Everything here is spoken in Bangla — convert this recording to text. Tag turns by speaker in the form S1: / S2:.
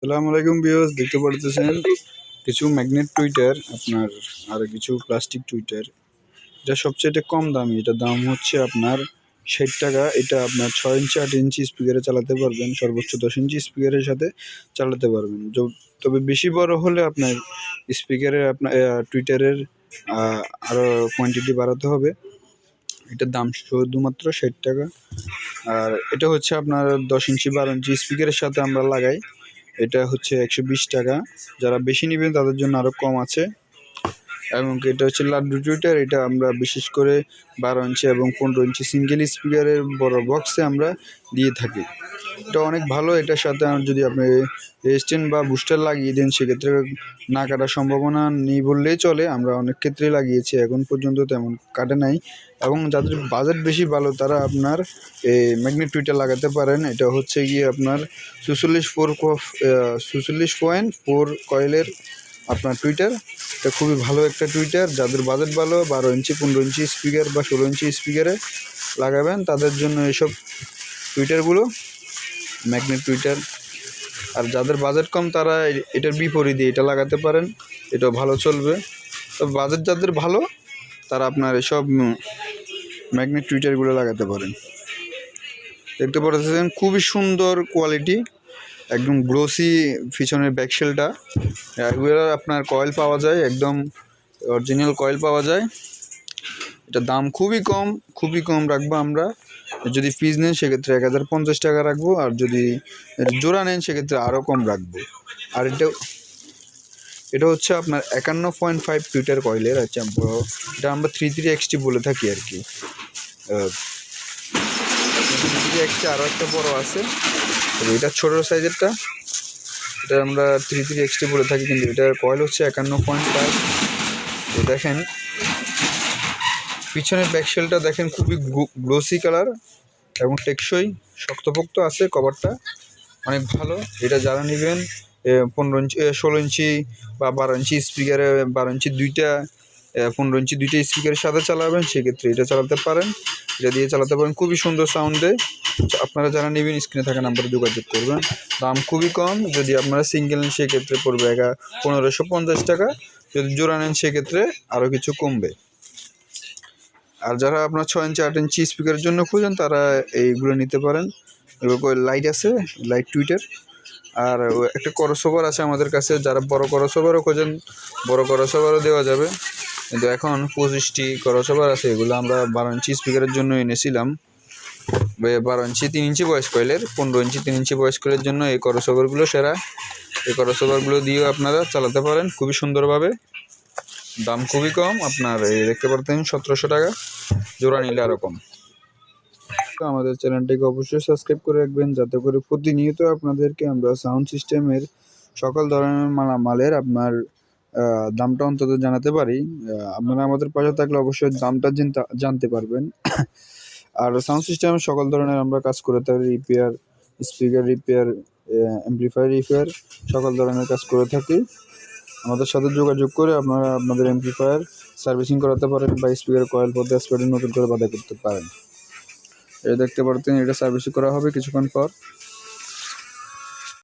S1: আসসালামু আলাইকুম ভিউয়ার্স, দেখতে পারতেছেন কিছু ম্যাগনেট টুইটার আপনার আর কিছু প্লাস্টিক টুইটার। এটা সবচেয়ে কম দামি, এটার দাম হচ্ছে আপনার 60 টাকা। এটা আপনার 6 ইঞ্চি 8 ইঞ্চি স্পিকারে চালাতে পারবেন, সর্বোচ্চ 10 ইঞ্চি স্পিকারের সাথে চালাতে পারবেন। তবে বেশি বড় হলে আপনার স্পিকারের আপনার টুইটারের আরও কোয়ান্টিটি বাড়াতে হবে। এটার দাম শুধুমাত্র 60 টাকা। আর এটা হচ্ছে আপনার 10 ইঞ্চি 12 ইঞ্চি স্পিকারের সাথে আমরা লাগাই, এটা হচ্ছে 120 টাকা। যারা বেশি নেবেন তাদের জন্য আরও কম আছে। এবং এটা হচ্ছে লাড্ডু টুইটার, এটা আমরা বিশেষ করে 12 ইঞ্চি এবং 15 ইঞ্চি সিঙ্গেল স্পিকারের বড় বক্সে আমরা দিয়ে থাকি। এটা অনেক ভালো। এটার সাথে যদি আপনি স্ট্যান্ড বা বুস্টার লাগিয়ে দেন সেক্ষেত্রে না কাটার সম্ভাবনা নেই বললেই চলে। আমরা অনেক ক্ষেত্রেই লাগিয়েছি, এখন পর্যন্ত তেমন কাটে নাই। এবং যাদের বাজেট বেশি ভালো তারা আপনার এই ম্যাগনেট টুইটার লাগাতে পারেন। এটা হচ্ছে গিয়ে আপনার 44.4 কয়েলের আপনার টুইটার। এটা খুবই ভালো একটা টুইটার। যাদের বাজেট ভালো 12 ইঞ্চি 15 ইঞ্চি স্পিকার বা 16 ইঞ্চি স্পিকারে লাগাবেন তাদের জন্য এসব টুইটারগুলো ম্যাগনেট টুইটার। আর যাদের বাজেট কম তারা এটার বিপরীতে এটা লাগাতে পারেন, এটা ভালো চলবে। তো বাজেট যাদের ভালো তারা আপনার এসব ম্যাগনেট টুইটারগুলো লাগাতে পারেন। দেখতে পাচ্ছেন খুবই সুন্দর কোয়ালিটি, একদম গ্লোসি পিছনের ব্যাকশেলটা। এগুলো আপনার কয়েল পাওয়া যায়, একদম অরিজিনাল কয়েল পাওয়া যায়। এটা দাম খুবই কম রাখবো আমরা। যদি পিস নেন সেক্ষেত্রে 1050 টাকা রাখবো, আর যদি জোড়া নেন সেক্ষেত্রে আরও কম রাখবো। আর এটা হচ্ছে আপনার 51.5 টুইটার কয়েলের। আচ্ছা, এটা আমরা 33XT বলে থাকি আর কি। 33XT আরও একটা বড় আছে, এটা ছোটো সাইজেরটা, এটা আমরা 33XT বলে থাকি, কিন্তু এটার কয়েল হচ্ছে 51.5। তো দেখেন পিছনের ব্যাকশেলটা দেখেন, খুবই গ্লোসি কালার এবং টেকসই, শক্তপোক্ত আছে। কভারটা অনেক ভালো। এটা যারা নেবেন 15 ইঞ্চি 16 ইঞ্চি বা 12 ইঞ্চি স্পিকারে 12 ইঞ্চি 15 ইঞ্চি দুইটা স্পিকারের সাথে চালাবেন সেক্ষেত্রে এটা চালাতে পারেন, এটা দিয়ে চালাতে পারেন। খুবই সুন্দর সাউন্ড দেয়। আপনারা যারা নেবেন স্ক্রিনে থাকা নাম্বারে যোগাযোগ করবেন। দাম খুবই কম। যদি আপনারা সিঙ্গেল নেন সেক্ষেত্রে পড়বে 1550 টাকা, যদি জোড়া নেন সেক্ষেত্রে আরও কিছু কমবে। আর যারা আপনার 6 ইঞ্চি 8 ইঞ্চি স্পিকারের জন্য খুঁজেন তারা এইগুলো নিতে পারেন। এগুলো লাইট আছে, লাইট টুইটার। আর একটা ক্রসওভার আছে আমাদের কাছে, যারা বড় ক্রসওভারও খোঁজেন বড় ক্রসওভারও দেওয়া যাবে। কিন্তু এখন 25টি ক্রসওভার আছে, এগুলো আমরা 12 ইঞ্চি স্পিকারের জন্য এনেছিলাম। 12 ইঞ্চি 3 ইঞ্চি বয়স কয়েলের, 15 ইঞ্চি 3 ইঞ্চি বয়স কয়েলের জন্য এই ক্রসওভারগুলো সেরা। এই ক্রসওভারগুলো দিয়েও আপনারা চালাতে পারেন খুবই সুন্দরভাবে। দাম খুবই কম, আপনার দেখতে পারতেন 1700 টাকা, জোড়া নিলে আরও কম। আমাদের চ্যানেলটিকে অবশ্যই সাবস্ক্রাইব করে রাখবেন, যাতে করে প্রতিনিয়ত আপনাদেরকে আমরা সাউন্ড সিস্টেমের সকল ধরনের মালামালের আপনার দামটা অন্তত জানাতে পারি। আপনারা আমাদের পাশে থাকলে অবশ্যই দামটা জানতে পারবেন। আর সাউন্ড সিস্টেমের সকল ধরনের আমরা কাজ করে থাকি, repair, speaker repair, amplifier repair, সকল ধরনের কাজ করে থাকি। আমাদের সাথে যোগাযোগ করে আপনারা আপনাদের অ্যাম্পলিফায়ার সার্ভিসিং করাতে পারেন বা স্পিকার কয়েল পথে স্পেডে নতুন করে বাধা করতে পারেন। এটা দেখতে পারতেন, এটা সার্ভিসিং করা হবে কিছুক্ষণ পর।